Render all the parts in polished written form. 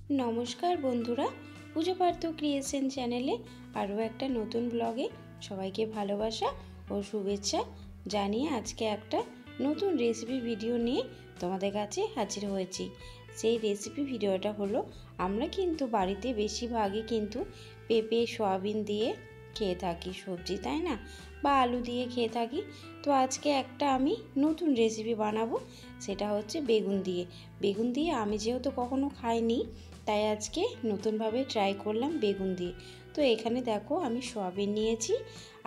নমস্কার বন্ধুরা, পুজো পার্থ ক্রিয়েশন চ্যানেলে আরও একটা নতুন ব্লগে সবাইকে ভালোবাসা ও শুভেচ্ছা জানিয়ে আজকে একটা নতুন রেসিপি ভিডিও নিয়ে তোমাদের কাছে হাজির হয়েছি। সেই রেসিপি ভিডিওটা হলো, আমরা কিন্তু বাড়িতে বেশিরভাগই কিন্তু পেঁপে সয়াবিন দিয়ে খেয়ে থাকি সবজি, তাই না, বা আলু দিয়ে খেয়ে থাকি। তো আজকে একটা আমি নতুন রেসিপি বানাবো, সেটা হচ্ছে বেগুন দিয়ে আমি যেহেতু কখনো খাইনি, তাই আজকে নতুনভাবে ট্রাই করলাম বেগুন দিয়ে। তো এখানে দেখো আমি সয়াবিন নিয়েছি,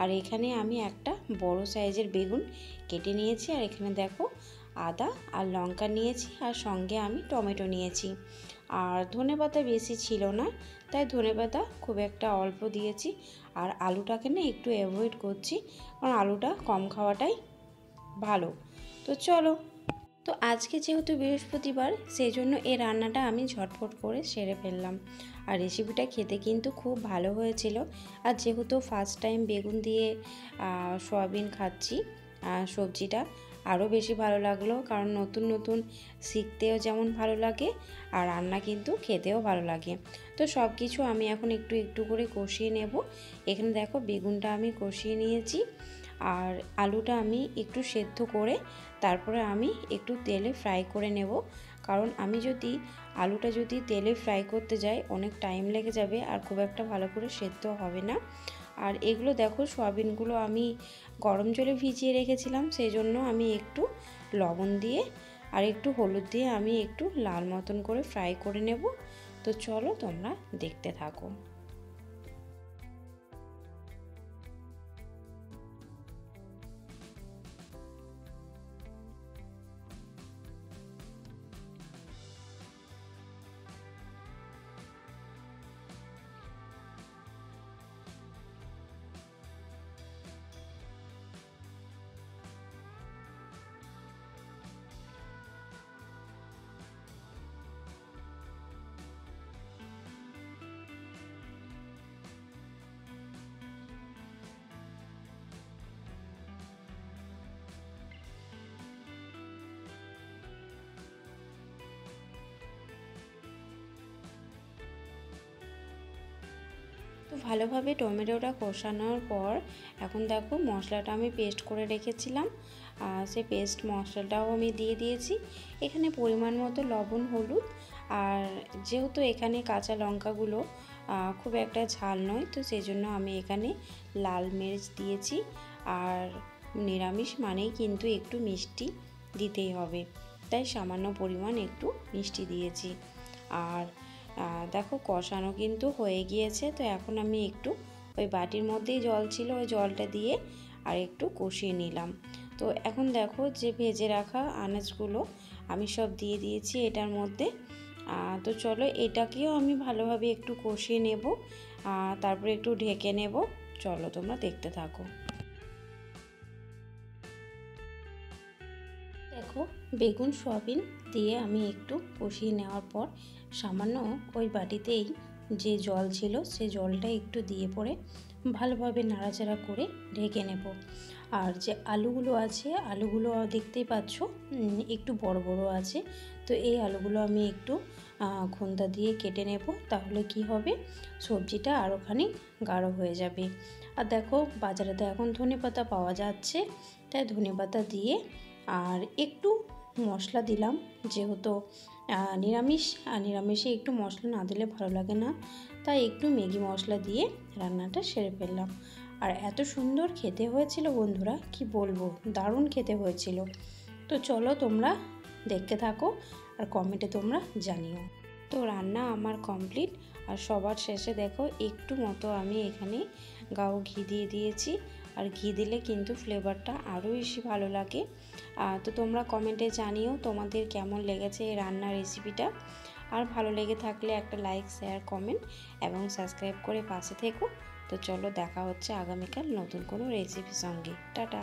আর এখানে আমি একটা বড় সাইজের বেগুন কেটে নিয়েছি, আর এখানে দেখো আদা আর লঙ্কা নিয়েছি, আর সঙ্গে আমি টমেটো নিয়েছি। আর ধনেপাতা বেশি ছিল না, তাই ধনেপাতা খুব একটা অল্প দিয়েছি। আর আলুটাকে না একটু অ্যাভয়েড করছি, কারণ আলুটা কম খাওয়াটাই ভালো। তো চলো, তো আজকে যেহেতু বৃহস্পতিবার, সেই জন্য এই রান্নাটা আমি ঝটফট করে সেরে ফেললাম। আর রেসিপিটা খেতে কিন্তু খুব ভালো হয়েছিল। আর যেহেতু ফার্স্ট টাইম বেগুন দিয়ে সয়াবিন খাচ্ছি, সবজিটা আরও বেশি ভালো লাগলো, কারণ নতুন নতুন শিখতেও যেমন ভালো লাগে, আর রান্না কিন্তু খেতেও ভালো লাগে। তো সব কিছু আমি এখন একটু একটু করে কষিয়ে নেব। এখানে দেখো বেগুনটা আমি কষিয়ে নিয়েছি, আর আলুটা আমি একটু সেদ্ধ করে তারপরে আমি একটু তেলে ফ্রাই করে নেব। কারণ আমি যদি আলুটা তেলে ফ্রাই করতে যাই, অনেক টাইম লেগে যাবে, আর খুব একটা ভালো করে সেদ্ধ হবে না। আর এগুলো দেখো, সয়াবিনগুলো আমি গরম জলে ভিজিয়ে রেখেছিলাম, সেই জন্য আমি একটু লবণ দিয়ে আর একটু হলুদ দিয়ে আমি একটু লাল মতন করে ফ্রাই করে নেব। তো চলো তোমরা দেখতে থাকো। তো ভালোভাবে টমেটোটা কষানোর পর এখন দেখো মশলাটা আমি পেস্ট করে রেখেছিলাম, সে পেস্ট মশলাটাও আমি দিয়ে দিয়েছি। এখানে পরিমাণ মতো লবণ, হলুদ, আর যেহেতু এখানে কাঁচা লঙ্কাগুলো খুব একটা ঝাল নয়, তো সেই জন্য আমি এখানে লাল মির্চ দিয়েছি। আর নিরামিষ মানেই কিন্তু একটু মিষ্টি দিতেই হবে, তাই সামান্য পরিমাণ একটু মিষ্টি দিয়েছি। আর দেখো কষানো কিন্তু হয়ে গিয়েছে। তো এখন আমি একটু ওই বাটির মধ্যেই জল ছিল, ওই জলটা দিয়ে আর একটু কষিয়ে নিলাম। তো এখন দেখো যে ভেজে রাখা আনাজগুলো আমি সব দিয়ে দিয়েছি এটার মধ্যে। তো চলো এটাকেও আমি ভালোভাবে একটু কষিয়ে নেব, তারপরে একটু ঢেকে নেব। চলো তোমরা দেখতে থাকো। দেখো বেগুন সয়াবিন দিয়ে আমি একটু কষিয়ে নেওয়ার পর সামান্য ওই বাটিতেই যে জল ছিল সে জলটা একটু দিয়ে পরে ভালোভাবে নাড়াচাড়া করে ঢেকে নেব। আর যে আলুগুলো আছে, আলুগুলো দেখতেই পাচ্ছ একটু বড় বড় আছে। তো এই আলুগুলো আমি একটু খুন্তা দিয়ে কেটে নেব, তাহলে কি হবে, সবজিটা আরও খানিক গাঢ় হয়ে যাবে। আর দেখো বাজারে তো এখন ধনেপাতা পাওয়া যাচ্ছে, তাই ধনেপাতা দিয়ে আর একটু মশলা দিলাম, যেহেতু নিরামিষ, আর নিরামিষে একটু মশলা না দিলে ভালো লাগে না, তাই একটু ম্যাগি মশলা দিয়ে রান্নাটা সেরে ফেললাম। আর এত সুন্দর খেতে হয়েছিল বন্ধুরা, কি বলবো, দারুণ খেতে হয়েছিল। তো চলো তোমরা দেখতে থাকো, আর কমেন্টে তোমরা জানিও। তো রান্না আমার কমপ্লিট, আর সবার শেষে দেখো একটু মতো আমি এখানে গাও ঘি দিয়ে দিয়েছি। আর ঘি দিলে কিন্তু ফ্লেভারটা আরও বেশি ভালো লাগে। তো তোমরা কমেন্টে জানিও তোমাদের কেমন লেগেছে এই রান্নার রেসিপিটা। আর ভালো লেগে থাকলে একটা লাইক, শেয়ার, কমেন্ট এবং সাবস্ক্রাইব করে পাশে থেকো। তো চলো দেখা হচ্ছে আগামীকাল নতুন কোনো রেসিপির সঙ্গে। টাটা।